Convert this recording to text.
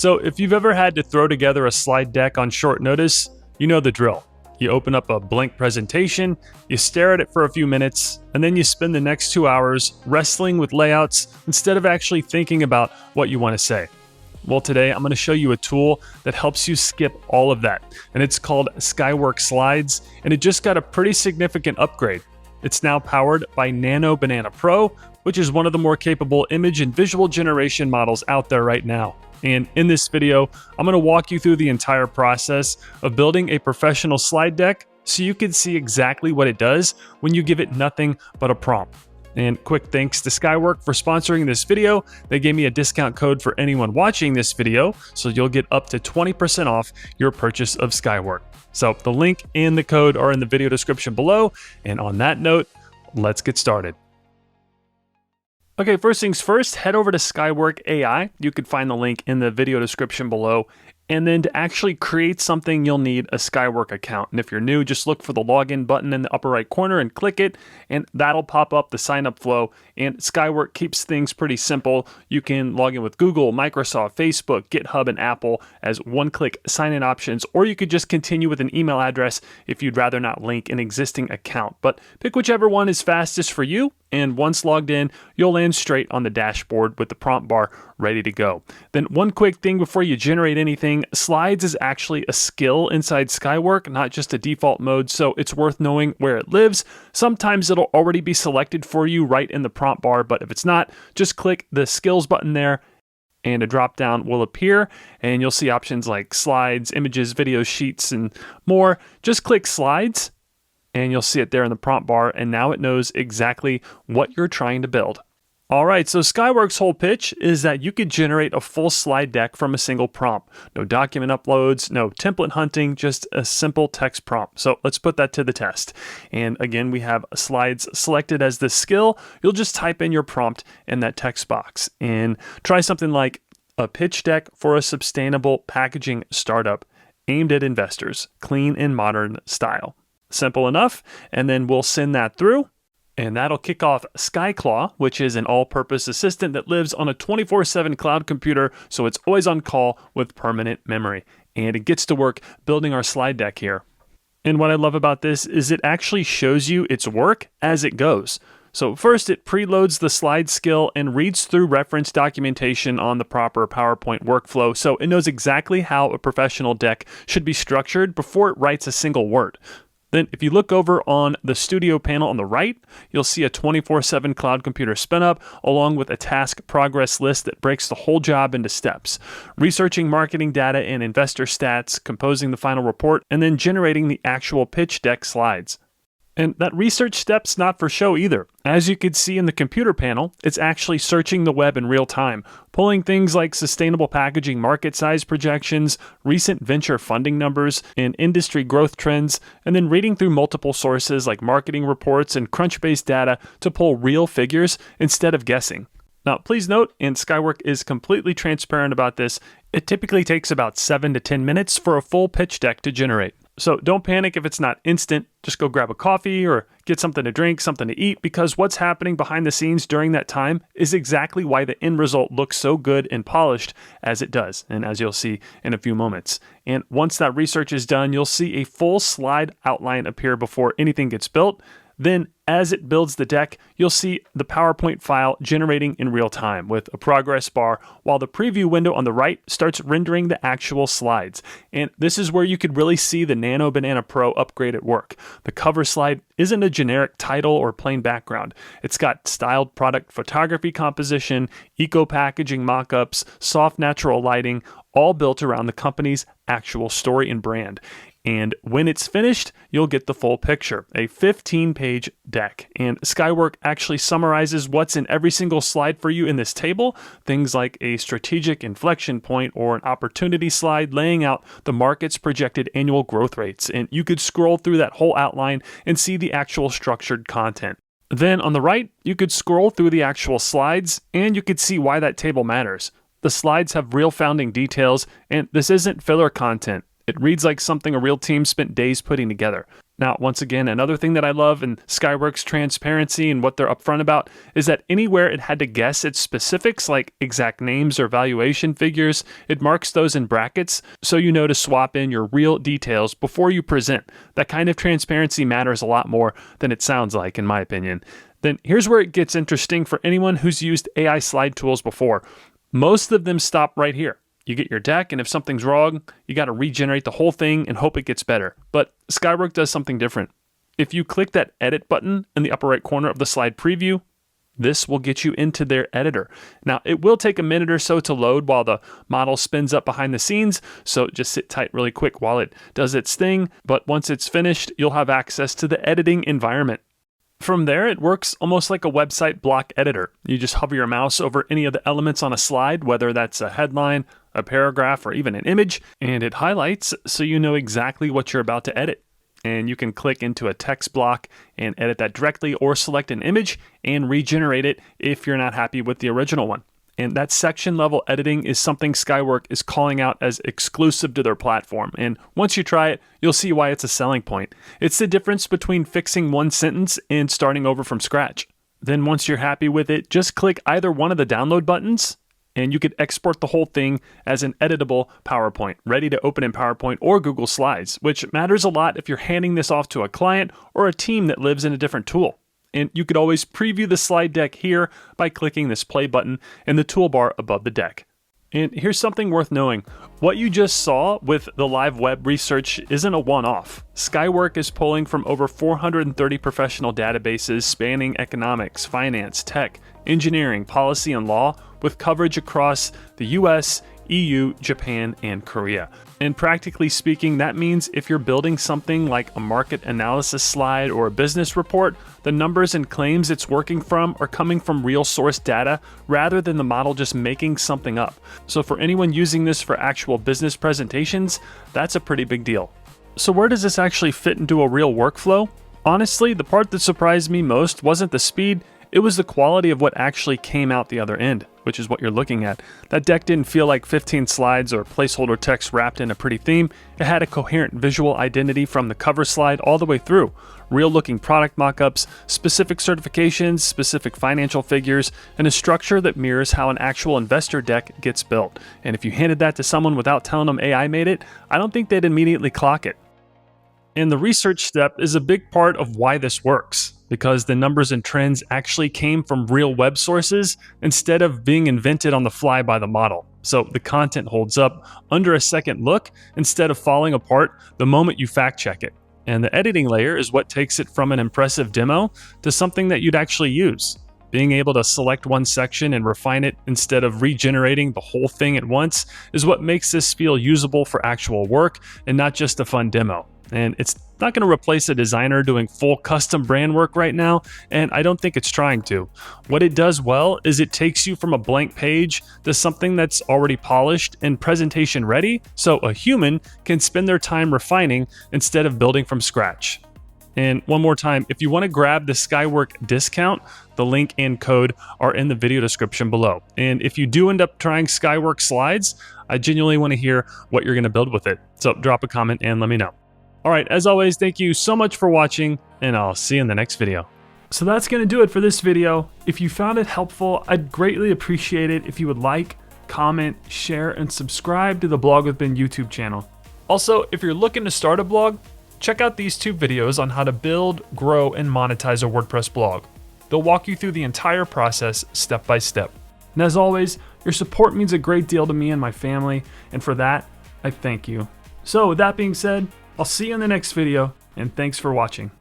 So if you've ever had to throw together a slide deck on short notice, you know the drill. You open up a blank presentation, you stare at it for a few minutes, and then you spend the next 2 hours wrestling with layouts instead of actually thinking about what you want to say. Well, today I'm going to show you a tool that helps you skip all of that, and it's called Skywork Slides, and it just got a pretty significant upgrade. It's now powered by Nano Banana Pro, which is one of the more capable image and visual generation models out there right now. And in this video, I'm going to walk you through the entire process of building a professional slide deck so you can see exactly what it does when you give it nothing but a prompt. And quick thanks to Skywork for sponsoring this video. They gave me a discount code for anyone watching this video, so you'll get up to 20% off your purchase of Skywork. So the link and the code are in the video description below. And on that note, let's get started. Okay, first things first, head over to Skywork AI. You can find the link in the video description below. And then to actually create something, you'll need a Skywork account. And if you're new, just look for the login button in the upper right corner and click it, and that'll pop up the sign up flow. And Skywork keeps things pretty simple. You can log in with Google, Microsoft, Facebook, GitHub, and Apple as one-click sign-in options, or you could just continue with an email address if you'd rather not link an existing account. But pick whichever one is fastest for you, and once logged in, you'll land straight on the dashboard with the prompt bar ready to go. Then one quick thing before you generate anything, Slides is actually a skill inside Skywork, not just a default mode, so it's worth knowing where it lives. Sometimes it'll already be selected for you right in the prompt bar, but if it's not, just click the skills button there and a drop down will appear, and you'll see options like slides, images, videos, sheets, and more. Just click Slides and you'll see it there in the prompt bar, and now it knows exactly what you're trying to build. All right, so Skywork's whole pitch is that you could generate a full slide deck from a single prompt. No document uploads, no template hunting, just a simple text prompt. So let's put that to the test. And again, we have slides selected as the skill. You'll just type in your prompt in that text box and try something like a pitch deck for a sustainable packaging startup aimed at investors, clean and modern style. Simple enough, and then we'll send that through. And that'll kick off SkyClaw, which is an all-purpose assistant that lives on a 24/7 cloud computer, so it's always on call with permanent memory. And it gets to work building our slide deck here. And what I love about this is it actually shows you its work as it goes. So first, it preloads the slide skill and reads through reference documentation on the proper PowerPoint workflow, so it knows exactly how a professional deck should be structured before it writes a single word. Then if you look over on the studio panel on the right, you'll see a 24/7 cloud computer spin up along with a task progress list that breaks the whole job into steps. Researching marketing data and investor stats, composing the final report, and then generating the actual pitch deck slides. And that research step's not for show either. As you can see in the computer panel, it's actually searching the web in real time, pulling things like sustainable packaging market size projections, recent venture funding numbers, and industry growth trends, and then reading through multiple sources like marketing reports and Crunchbase data to pull real figures instead of guessing. Now, please note, and Skywork is completely transparent about this, it typically takes about 7 to 10 minutes for a full pitch deck to generate. So don't panic if it's not instant. Just go grab a coffee or get something to drink, something to eat, because what's happening behind the scenes during that time is exactly why the end result looks so good and polished as it does, and as you'll see in a few moments. And once that research is done, you'll see a full slide outline appear before anything gets built. Then, as it builds the deck, you'll see the PowerPoint file generating in real time with a progress bar, while the preview window on the right starts rendering the actual slides. And this is where you could really see the Nano Banana Pro upgrade at work. The cover slide isn't a generic title or plain background. It's got styled product photography composition, eco-packaging mock-ups, soft natural lighting, all built around the company's actual story and brand. And when it's finished, you'll get the full picture, a 15-page deck. And Skywork actually summarizes what's in every single slide for you in this table, things like a strategic inflection point or an opportunity slide laying out the market's projected annual growth rates. And you could scroll through that whole outline and see the actual structured content. Then on the right, you could scroll through the actual slides and you could see why that table matters. The slides have real founding details, and this isn't filler content. It reads like something a real team spent days putting together. Now, once again, another thing that I love in Skyworks transparency and what they're upfront about is that anywhere it had to guess its specifics, like exact names or valuation figures, it marks those in brackets so you know to swap in your real details before you present. That kind of transparency matters a lot more than it sounds like, in my opinion. Then here's where it gets interesting for anyone who's used AI slide tools before. Most of them stop right here. You get your deck, and if something's wrong, you got to regenerate the whole thing and hope it gets better. But Skywork does something different. If you click that edit button in the upper right corner of the slide preview, this will get you into their editor. Now, it will take a minute or so to load while the model spins up behind the scenes, so just sit tight really quick while it does its thing. But once it's finished, you'll have access to the editing environment. From there, it works almost like a website block editor. You just hover your mouse over any of the elements on a slide, whether that's a headline, a paragraph, or even an image, and it highlights so you know exactly what you're about to edit. And you can click into a text block and edit that directly, or select an image and regenerate it if you're not happy with the original one. And that section level editing is something Skywork is calling out as exclusive to their platform. And once you try it, you'll see why it's a selling point. It's the difference between fixing one sentence and starting over from scratch. Then once you're happy with it, just click either one of the download buttons and you could export the whole thing as an editable PowerPoint, ready to open in PowerPoint or Google Slides, which matters a lot if you're handing this off to a client or a team that lives in a different tool. And you could always preview the slide deck here by clicking this play button in the toolbar above the deck. And here's something worth knowing. What you just saw with the live web research isn't a one-off. Skywork is pulling from over 430 professional databases spanning economics, finance, tech, engineering, policy, and law, with coverage across the US, EU, Japan, and Korea. And practically speaking, that means if you're building something like a market analysis slide or a business report, the numbers and claims it's working from are coming from real source data rather than the model just making something up. So for anyone using this for actual business presentations, that's a pretty big deal. So where does this actually fit into a real workflow? Honestly, the part that surprised me most wasn't the speed, it was the quality of what actually came out the other end, which is what you're looking at. That deck didn't feel like 15 slides or placeholder text wrapped in a pretty theme. It had a coherent visual identity from the cover slide all the way through. Real-looking product mock-ups, specific certifications, specific financial figures, and a structure that mirrors how an actual investor deck gets built. And if you handed that to someone without telling them AI made it, I don't think they'd immediately clock it. And the research step is a big part of why this works, because the numbers and trends actually came from real web sources instead of being invented on the fly by the model. So the content holds up under a second look instead of falling apart the moment you fact check it. And the editing layer is what takes it from an impressive demo to something that you'd actually use. Being able to select one section and refine it instead of regenerating the whole thing at once is what makes this feel usable for actual work and not just a fun demo. And it's not going to replace a designer doing full custom brand work right now, and I don't think it's trying to. What it does well is it takes you from a blank page to something that's already polished and presentation ready, so a human can spend their time refining instead of building from scratch. And one more time, if you want to grab the Skywork discount, the link and code are in the video description below. And if you do end up trying Skywork Slides, I genuinely want to hear what you're going to build with it. So drop a comment and let me know. All right, as always, thank you so much for watching, and I'll see you in the next video. So that's going to do it for this video. If you found it helpful, I'd greatly appreciate it if you would like, comment, share, and subscribe to the Blog with Ben YouTube channel. Also, if you're looking to start a blog, check out these 2 videos on how to build, grow, and monetize a WordPress blog. They'll walk you through the entire process step by step. And as always, your support means a great deal to me and my family, and for that, I thank you. So with that being said, I'll see you in the next video, and thanks for watching.